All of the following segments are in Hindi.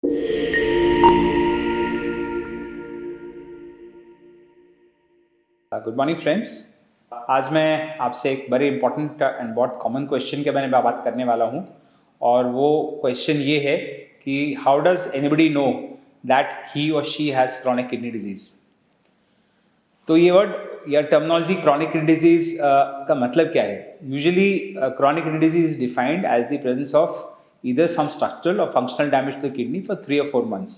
Good morning friends. आज मैं आपसे एक बड़े इंपॉर्टेंट एंड बहुत कॉमन क्वेश्चन के बारे में बात करने वाला हूँ, और वो क्वेश्चन ये है कि how does anybody know that he और she has chronic kidney disease. तो ये वर्ड या टर्मिनोलॉजी क्रॉनिक किडनी डिजीज का मतलब क्या है? Usually chronic kidney disease is defined as the presence of either some structural और functional damage to the kidney for 3 or 4 months।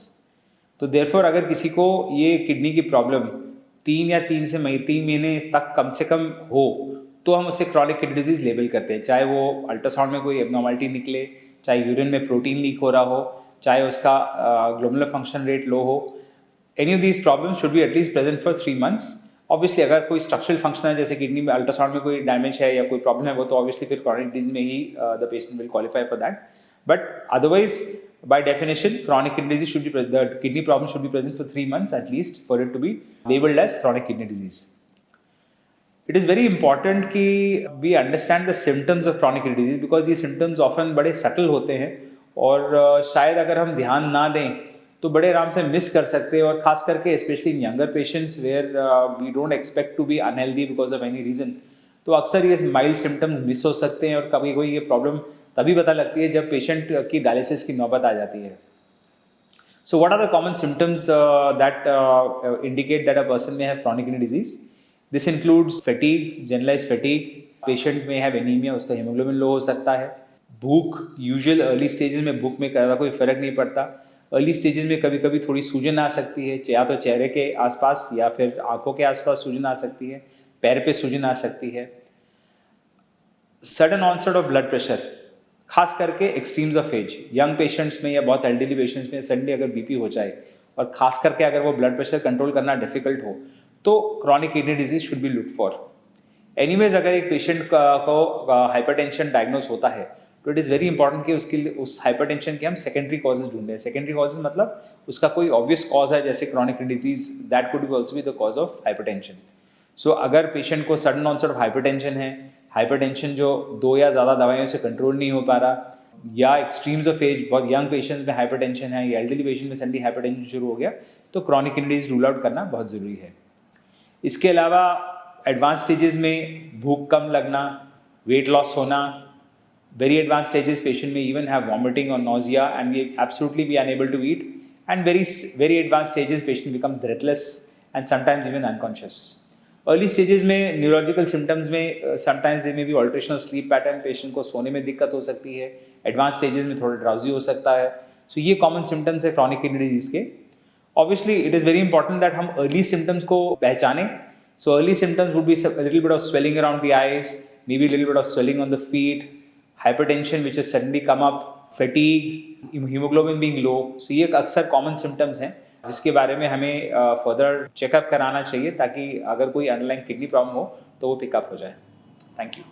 तो देयरफॉर अगर किसी को ये किडनी की प्रॉब्लम 3 महीने तक कम से कम हो, तो हम उसे क्रॉनिक किडनी डिजीज लेबल करते हैं। चाहे वो अल्ट्रासाउंड में कोई एबनॉर्मलिटी निकले, चाहे यूरिन में प्रोटीन लीक हो रहा हो, चाहे उसका ग्लोमेरुलर फंक्शन रेट लो हो, any of these problems should be at least present for 3 months। Obviously अगर कोई स्ट्रक्चरल फंक्शन है, जैसे किडनी में अल्ट्रासाउंड में कोई डैमेज है या कोई प्रॉब्लम है, वो तो ऑब्वियसली फिर क्रॉनिक डिजीज में ही the patient will qualify for that. But otherwise, by definition, chronic kidney disease should be the kidney problem should be present for 3 months at least for it to be labeled as chronic kidney disease. It is very important कि we understand the symptoms of chronic kidney disease because ये symptoms often बड़े subtle होते हैं, और शायद अगर हम ध्यान ना दें तो बड़े आराम से मिस कर सकते हैं, और खास करके specially in younger patients where we don't expect to be unhealthy because of any reason, तो अक्सर ये माइल्ड सिम्टम्स मिस हो सकते हैं, और कभी कोई ये प्रॉब्लम तभी पता लगती है जब पेशेंट की डायलिसिस की नौबत आ जाती है। So what are the common symptoms that indicate that a person may have chronic kidney disease? This includes fatigue, generalized fatigue, patient may have anaemia, उसका हीमोग्लोबिन लो हो सकता है। भूख, यूजुअल अर्ली स्टेजेस में भूख में ज़्यादा कोई फर्क नहीं पड़ता। अर्ली स्टेजेस में कभी कभी थोड़ी सूजन आ सकती है, या तो चेहरे के आसपास या फिर आंखों के आसपास सूजन आ सकती है, पैर पे सूजन आ सकती है। Sudden onset of blood pressure, खास करके extremes of age, young patients में या बहुत एल्डरली पेशेंट्स में सडनली अगर बीपी हो जाए, और खास करके अगर वो ब्लड प्रेशर कंट्रोल करना डिफिकल्ट हो, तो chronic kidney disease should be look for. Anyways, अगर एक पेशेंट को हाइपरटेंशन डायग्नोज होता है, तो इट इज़ वेरी इंपॉर्टेंट कि उसके लिए उस हाइपरटेंशन के हम सेकेंडरी कॉजेज ढूंढें। सेकेंडरी कॉजेज मतलब उसका कोई ऑब्वियस कॉज है, जैसे chronic kidney disease, that could be also be the cause of hypertension. So अगर पेशेंट को सडन ऑनसेट ऑफ हाइपरटेंशन है, हाइपरटेंशन जो 2 या ज़्यादा दवाइयों से कंट्रोल नहीं हो पा रहा, या एक्सट्रीम्स ऑफ एज, बहुत यंग पेशेंट्स में हाइपरटेंशन है, या एल्डरली पेशेंट में सडनली हाइपरटेंशन शुरू हो गया, तो chronic kidney disease rule out करना बहुत ज़रूरी है। इसके अलावा एडवांस स्टेजेस में भूख कम लगना, वेट लॉस होना, very advanced stages patient may even have vomiting or nausea and we absolutely be unable to eat, and very advanced stages patient become breathless and sometimes even unconscious. Early stages में neurological symptoms में sometimes there may be alteration of sleep pattern, patient को सोने में दिक्कत हो सकती है, advanced stages में थोड़ा drowsy हो सकता है। So ये common symptoms है chronic kidney disease के। Obviously it is very important that हम early symptoms को पहचानें। So early symptoms would be a little bit of swelling around the eyes, maybe a little bit of swelling on the feet, hypertension which has suddenly come up, fatigue, hemoglobin being low। so ये अक्सर कॉमन सिम्टम्स हैं जिसके बारे में हमें फर्दर चेकअप कराना चाहिए, ताकि अगर कोई अंडरलाइन किडनी प्रॉब्लम हो तो वो पिकअप हो जाए। Thank you.